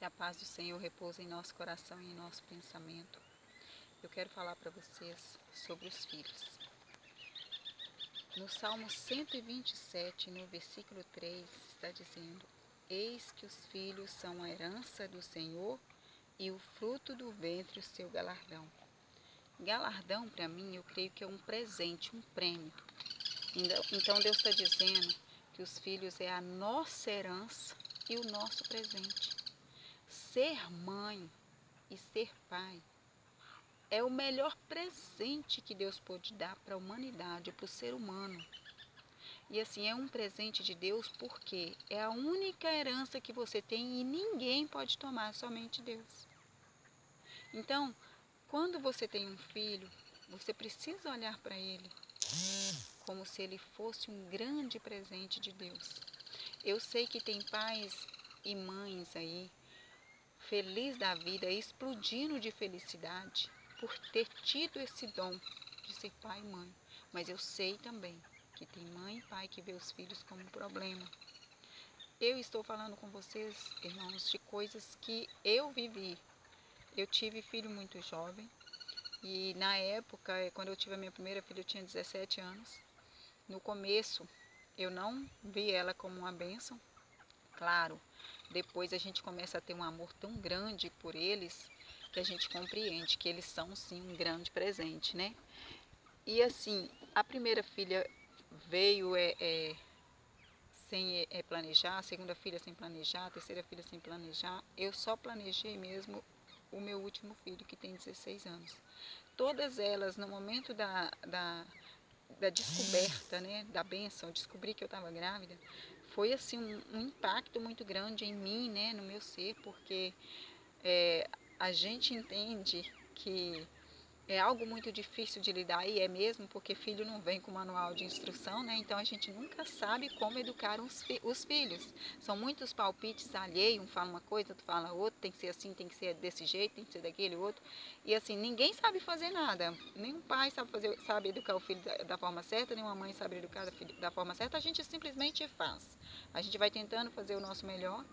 Que a paz do Senhor repouse em nosso coração e em nosso pensamento. Eu quero falar para vocês sobre os filhos. No Salmo 127, no versículo 3, está dizendo: Eis que os filhos são a herança do Senhor e o fruto do ventre o seu galardão. Galardão, para mim, eu creio que é um presente, um prêmio. Então Deus está dizendo que os filhos é a nossa herança e o nosso presente. Ser mãe e ser pai é o melhor presente que Deus pode dar para a humanidade, para o ser humano. E assim, é um presente de Deus porque é a única herança que você tem e ninguém pode tomar, somente Deus. Então, quando você tem um filho, você precisa olhar para ele como se ele fosse um grande presente de Deus. Eu sei que tem pais e mães aí feliz da vida, explodindo de felicidade por ter tido esse dom de ser pai e mãe. Mas eu sei também que tem mãe e pai que vê os filhos como um problema. Eu estou falando com vocês, irmãos, de coisas que eu vivi. Eu tive filho muito jovem e na época, quando eu tive a minha primeira filha, eu tinha 17 anos. No começo, eu não vi ela como uma bênção. Claro, depois a gente começa a ter um amor tão grande por eles que a gente compreende que eles são sim um grande presente, né? E assim, a primeira filha veio sem planejar, a segunda filha sem planejar, a terceira filha sem planejar. Eu só planejei mesmo o meu último filho, que tem 16 anos. Todas elas, no momento da descoberta, né, da bênção, descobri que eu estava grávida, foi assim um impacto muito grande em mim, né, no meu ser, porque a gente entende que é algo muito difícil de lidar, e é mesmo, porque filho não vem com manual de instrução, né? Então a gente nunca sabe como educar os filhos. São muitos palpites alheios, um fala uma coisa, outro fala outra, tem que ser assim, tem que ser desse jeito, tem que ser daquele outro. E assim, ninguém sabe fazer nada. Nenhum pai sabe educar o filho da forma certa, nenhuma mãe sabe educar o filho da forma certa, a gente simplesmente faz. A gente vai tentando fazer o nosso melhor,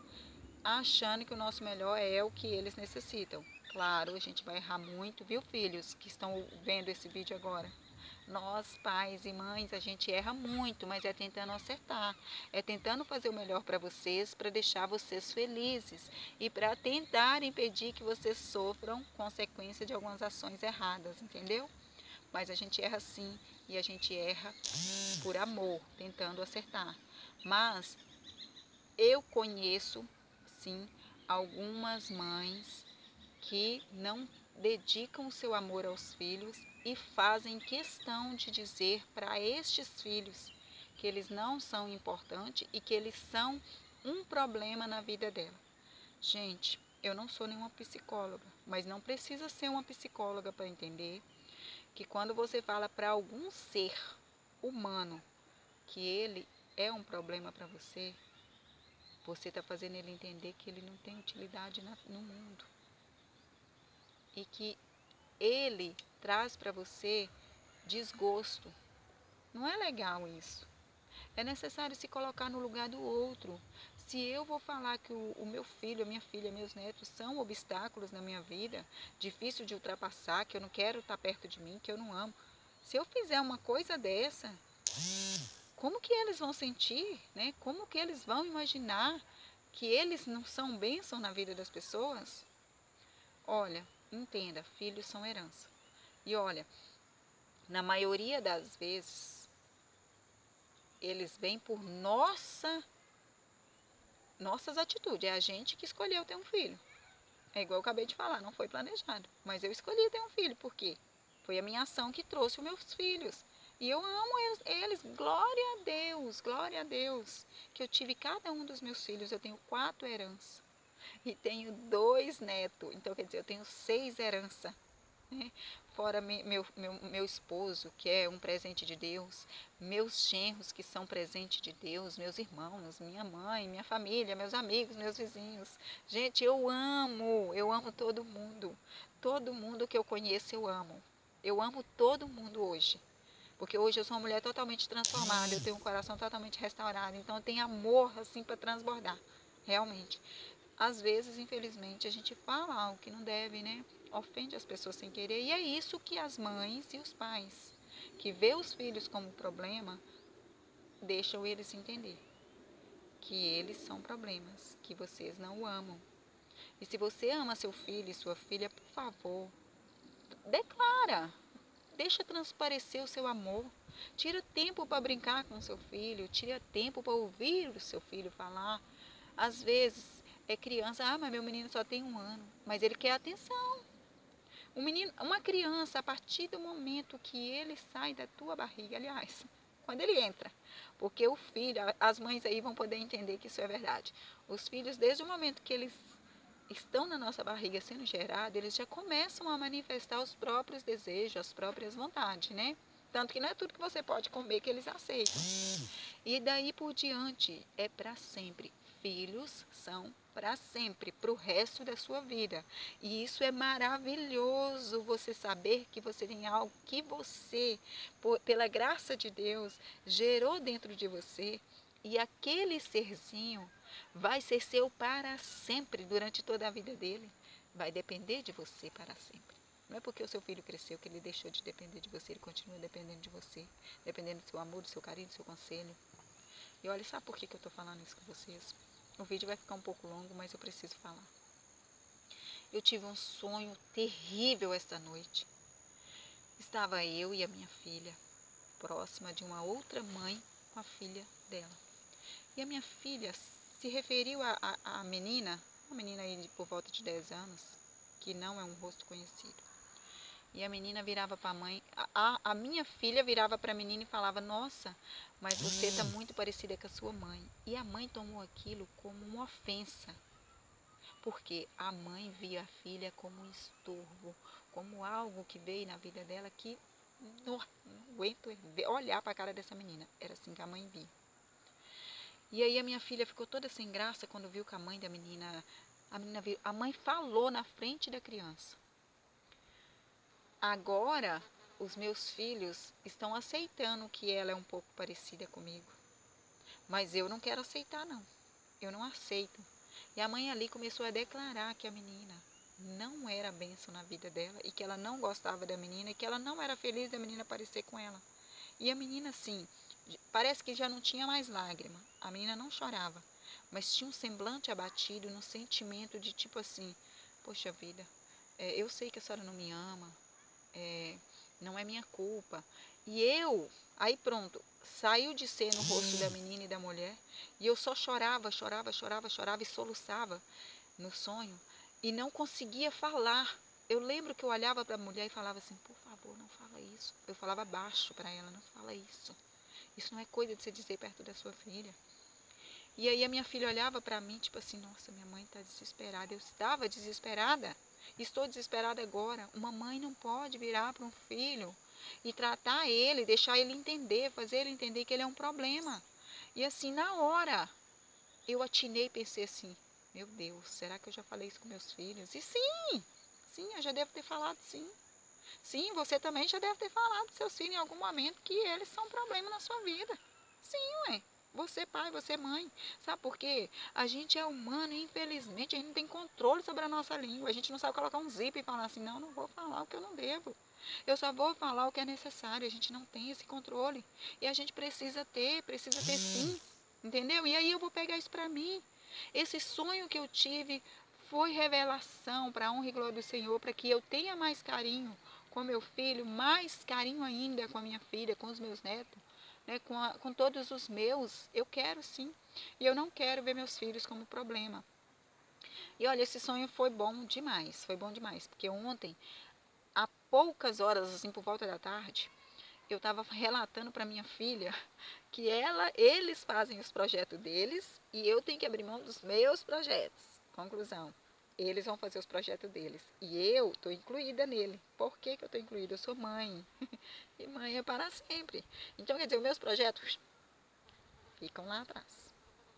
achando que o nosso melhor é o que eles necessitam. Claro, a gente vai errar muito, viu, filhos que estão vendo esse vídeo agora? Nós, pais e mães, a gente erra muito, mas é tentando acertar, é tentando fazer o melhor para vocês, para deixar vocês felizes e para tentar impedir que vocês sofram consequência de algumas ações erradas, entendeu? Mas a gente erra sim, e a gente erra por amor, tentando acertar. Mas eu conheço, sim, algumas mães que não dedicam o seu amor aos filhos e fazem questão de dizer para estes filhos que eles não são importantes e que eles são um problema na vida dela. Gente, eu não sou nenhuma psicóloga, mas não precisa ser uma psicóloga para entender que quando você fala para algum ser humano que ele é um problema para você, você está fazendo ele entender que ele não tem utilidade no mundo e que ele traz para você desgosto. Não é legal isso. É necessário se colocar no lugar do outro. Se eu vou falar que o meu filho, a minha filha, meus netos são obstáculos na minha vida, difícil de ultrapassar, que eu não quero estar perto de mim, que eu não amo. Se eu fizer uma coisa dessa, como que eles vão sentir, né? Como que eles vão imaginar que eles não são bênção na vida das pessoas? Olha, entenda, filhos são herança. E olha, na maioria das vezes, eles vêm por nossas atitudes. É a gente que escolheu ter um filho. É igual eu acabei de falar, não foi planejado. Mas eu escolhi ter um filho, por quê? Foi a minha ação que trouxe os meus filhos. E eu amo eles. Glória a Deus, que eu tive cada um dos meus filhos. Eu tenho 4 heranças e tenho 2 netos. Então, quer dizer, eu tenho 6 heranças, né? Fora meu esposo, que é um presente de Deus, meus genros, que são presente de Deus, meus irmãos, minha mãe, minha família, meus amigos, meus vizinhos. Gente, eu amo todo mundo que eu conheço eu amo. Eu amo todo mundo hoje, porque hoje eu sou uma mulher totalmente transformada, eu tenho um coração totalmente restaurado, então eu tenho amor assim para transbordar, realmente. às vezes, infelizmente, a gente fala algo que não deve, né? Ofende as pessoas sem querer. E é isso que as mães e os pais, que vê os filhos como problema, deixam eles entender. Que eles são problemas, que vocês não o amam. E se você ama seu filho e sua filha, por favor, declara. Deixa transparecer o seu amor. Tira tempo para brincar com o seu filho. Tira tempo para ouvir o seu filho falar. Às vezes é criança, mas meu menino só tem 1 ano. Mas ele quer atenção. Uma criança, a partir do momento que ele sai da tua barriga, aliás, quando ele entra, porque o filho, as mães aí vão poder entender que isso é verdade. Os filhos, desde o momento que eles estão na nossa barriga sendo gerados, eles já começam a manifestar os próprios desejos, as próprias vontades, né? Tanto que não é tudo que você pode comer que eles aceitam. E daí por diante é para sempre. Filhos são para sempre, para o resto da sua vida. E isso é maravilhoso, você saber que você tem algo que você, pela graça de Deus, gerou dentro de você. E aquele serzinho vai ser seu para sempre, durante toda a vida dele. Vai depender de você para sempre. Não é porque o seu filho cresceu que ele deixou de depender de você, ele continua dependendo de você, dependendo do seu amor, do seu carinho, do seu conselho. E olha, sabe por que eu estou falando isso com vocês? O vídeo vai ficar um pouco longo, mas eu preciso falar. Eu tive um sonho terrível esta noite. Estava eu e a minha filha próxima de uma outra mãe com a filha dela. E a minha filha se referiu à menina, uma menina aí por volta de 10 anos, que não é um rosto conhecido. E a menina virava para a mãe, a minha filha virava para a menina e falava, nossa, mas você está muito parecida com a sua mãe. E a mãe tomou aquilo como uma ofensa, porque a mãe via a filha como um estorvo, como algo que veio na vida dela que não aguento olhar para a cara dessa menina. Era assim que a mãe via. E aí a minha filha ficou toda sem graça quando viu que a mãe da menina, a mãe falou na frente da criança. Agora, os meus filhos estão aceitando que ela é um pouco parecida comigo. Mas eu não quero aceitar, não. Eu não aceito. E a mãe ali começou a declarar que a menina não era bênção na vida dela e que ela não gostava da menina e que ela não era feliz da menina aparecer com ela. E a menina, assim, parece que já não tinha mais lágrima. A menina não chorava, mas tinha um semblante abatido, no sentimento de tipo assim, poxa vida, eu sei que a senhora não me ama, não é minha culpa. E aí pronto, saiu de ser no rosto da menina e da mulher, e eu só chorava, chorava, chorava, chorava e soluçava no sonho, e não conseguia falar. Eu lembro que eu olhava para a mulher e falava assim, por favor, não fala isso. Eu falava baixo para ela, não fala isso. Isso não é coisa de você dizer perto da sua filha. E aí a minha filha olhava para mim, tipo assim, nossa, minha mãe está desesperada. Eu estava desesperada. Estou desesperada agora. Uma mãe não pode virar para um filho e tratar ele, deixar ele entender, fazer ele entender que ele é um problema. E assim, na hora, eu atinei e pensei assim, meu Deus, será que eu já falei isso com meus filhos? E sim, eu já devo ter falado sim. Sim, você também já deve ter falado para seus filhos em algum momento que eles são um problema na sua vida. Sim, ué. Você pai, você mãe. Sabe por quê? A gente é humano e infelizmente a gente não tem controle sobre a nossa língua. A gente não sabe colocar um zip e falar assim, não, não vou falar o que eu não devo. Eu só vou falar o que é necessário. A gente não tem esse controle. E a gente precisa ter sim. Entendeu? E aí eu vou pegar isso para mim. Esse sonho que eu tive foi revelação para a honra e glória do Senhor, para que eu tenha mais carinho com meu filho, mais carinho ainda com a minha filha, com os meus netos, né, com todos os meus. Eu quero sim. E eu não quero ver meus filhos como problema. E olha, esse sonho foi bom demais, porque ontem, há poucas horas, assim, por volta da tarde, eu estava relatando para minha filha que eles fazem os projetos deles e eu tenho que abrir mão dos meus projetos. Conclusão, eles vão fazer os projetos deles e eu estou incluída nele. Por que eu estou incluída? Eu sou mãe e mãe é para sempre. Então, quer dizer, os meus projetos ficam lá atrás,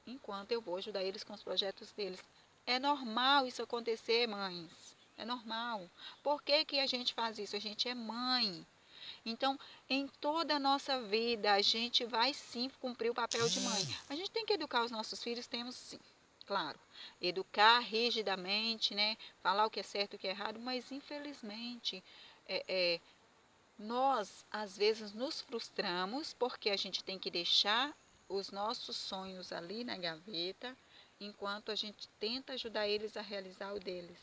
enquanto eu vou ajudar eles com os projetos deles. É normal isso acontecer, mães. É normal. Por que a gente faz isso? A gente é mãe. Então, em toda a nossa vida, a gente vai sim cumprir o papel de mãe. A gente tem que educar os nossos filhos, temos sim. Claro, educar rigidamente, né? Falar o que é certo e o que é errado, mas infelizmente é, é, nós às vezes nos frustramos porque a gente tem que deixar os nossos sonhos ali na gaveta, enquanto a gente tenta ajudar eles a realizar o deles.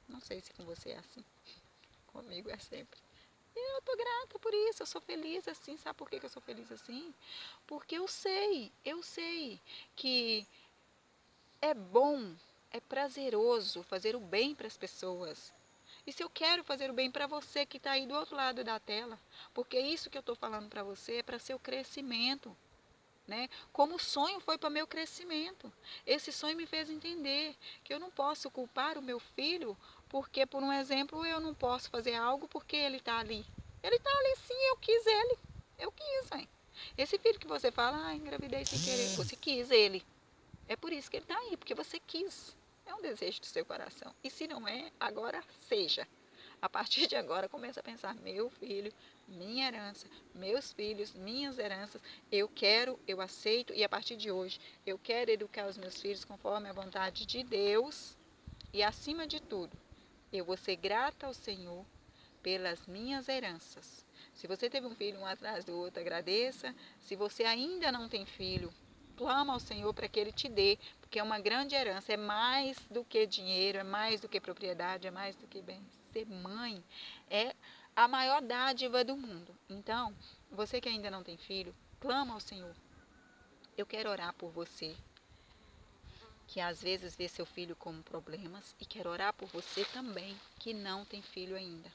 Não sei se com você é assim, comigo é sempre. E eu estou grata por isso, eu sou feliz assim. Sabe por que eu sou feliz assim? Porque eu sei que é bom, é prazeroso fazer o bem para as pessoas. E se eu quero fazer o bem para você que está aí do outro lado da tela, porque isso que eu estou falando para você é para seu crescimento, né? Como o sonho foi para meu crescimento. Esse sonho me fez entender que eu não posso culpar o meu filho porque, por um exemplo, eu não posso fazer algo porque ele está ali. Ele está ali sim, eu quis ele. Eu quis, hein? Esse filho que você fala, engravidei sem querer, você quis ele. É por isso que ele está aí, porque você quis. É um desejo do seu coração. E se não é, agora seja. A partir de agora, começa a pensar: meu filho, minha herança, meus filhos, minhas heranças, eu quero, eu aceito, e a partir de hoje, eu quero educar os meus filhos conforme a vontade de Deus, e acima de tudo, eu vou ser grata ao Senhor pelas minhas heranças. Se você teve um filho um atrás do outro, agradeça. Se você ainda não tem filho, clama ao Senhor para que Ele te dê, porque é uma grande herança, é mais do que dinheiro, é mais do que propriedade, é mais do que bens. Ser mãe é a maior dádiva do mundo. Então, você que ainda não tem filho, clama ao Senhor. Eu quero orar por você, que às vezes vê seu filho com problemas, e quero orar por você também, que não tem filho ainda.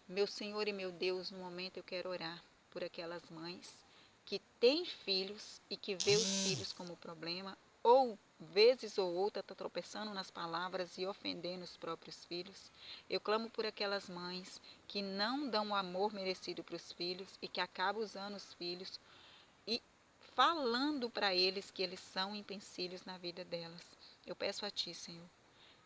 Meu Senhor e meu Deus, no momento eu quero orar por aquelas mães que têm filhos e que vê os filhos como problema, ou vezes ou outra está tropeçando nas palavras e ofendendo os próprios filhos. Eu clamo por aquelas mães que não dão o amor merecido para os filhos e que acabam usando os filhos e falando para eles que eles são empecilhos na vida delas. Eu peço a Ti, Senhor,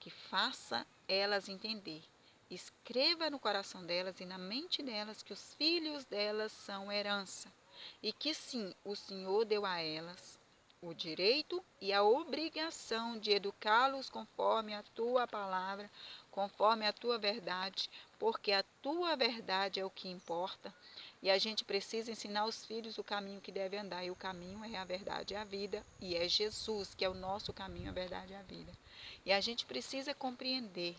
que faça elas entender. Escreva no coração delas e na mente delas que os filhos delas são herança e que sim, o Senhor deu a elas o direito e a obrigação de educá-los conforme a tua palavra, conforme a tua verdade, porque a tua verdade é o que importa. E a gente precisa ensinar os filhos o caminho que deve andar, e o caminho é a verdade e a vida, e é Jesus que é o nosso caminho, a verdade e a vida. E a gente precisa compreender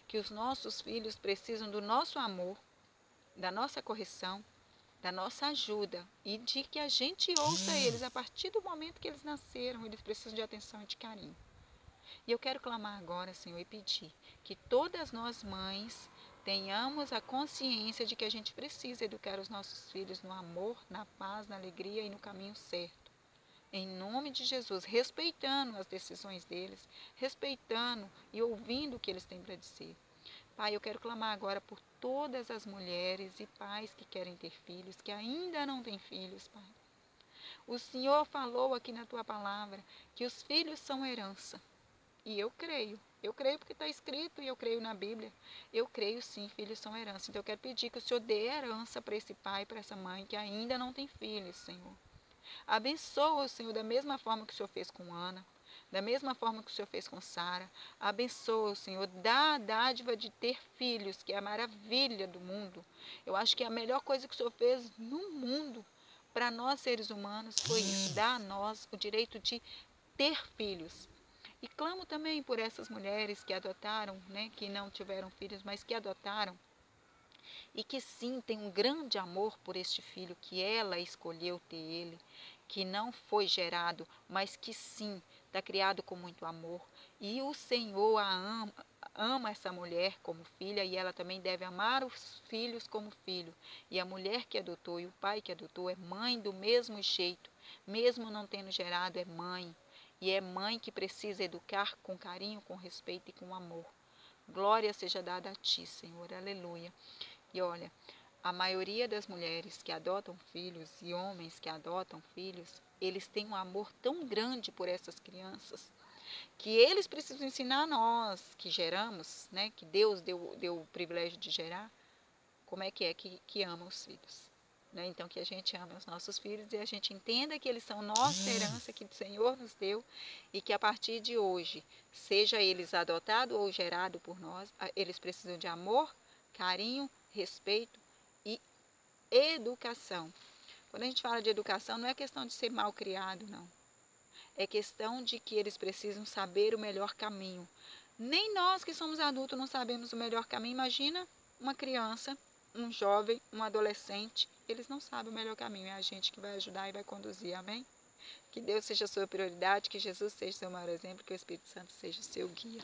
que os nossos filhos precisam do nosso amor, da nossa correção, da nossa ajuda e de que a gente ouça eles a partir do momento que eles nasceram. Eles precisam de atenção e de carinho. E eu quero clamar agora, Senhor, e pedir que todas nós mães tenhamos a consciência de que a gente precisa educar os nossos filhos no amor, na paz, na alegria e no caminho certo. Em nome de Jesus, respeitando as decisões deles, respeitando e ouvindo o que eles têm para dizer. Pai, eu quero clamar agora por todas as mulheres e pais que querem ter filhos, que ainda não têm filhos, Pai. O Senhor falou aqui na tua palavra que os filhos são herança. E eu creio porque está escrito e eu creio na Bíblia. Eu creio sim, filhos são herança. Então eu quero pedir que o Senhor dê herança para esse pai, para essa mãe que ainda não tem filhos, Senhor. Abençoa, Senhor, da mesma forma que o Senhor fez com Ana, da mesma forma que o Senhor fez com Sara. Abençoa, Senhor, dá a dádiva de ter filhos, que é a maravilha do mundo. Eu acho que a melhor coisa que o Senhor fez no mundo para nós seres humanos foi isso, dar a nós o direito de ter filhos. E clamo também por essas mulheres que adotaram, né, que não tiveram filhos, mas que adotaram e que sim tem um grande amor por este filho, que ela escolheu ter ele, que não foi gerado, mas que sim está criado com muito amor. E o Senhor a ama essa mulher como filha, e ela também deve amar os filhos como filho. E a mulher que adotou e o pai que adotou é mãe do mesmo jeito, mesmo não tendo gerado, é mãe. E é mãe que precisa educar com carinho, com respeito e com amor. Glória seja dada a ti, Senhor. Aleluia. E olha, a maioria das mulheres que adotam filhos e homens que adotam filhos, eles têm um amor tão grande por essas crianças, que eles precisam ensinar a nós que geramos, né, que Deus deu o privilégio de gerar, como é que ama os filhos. né? Então, que a gente ame os nossos filhos e a gente entenda que eles são nossa herança que o Senhor nos deu e que a partir de hoje, seja eles adotados ou gerados por nós, eles precisam de amor, carinho, respeito e educação. Quando a gente fala de educação, não é questão de ser mal criado, não. É questão de que eles precisam saber o melhor caminho. Nem nós que somos adultos não sabemos o melhor caminho. Imagina uma criança, um jovem, um adolescente, eles não sabem o melhor caminho. É a gente que vai ajudar e vai conduzir, amém? Que Deus seja a sua prioridade, que Jesus seja o seu maior exemplo, que o Espírito Santo seja o seu guia.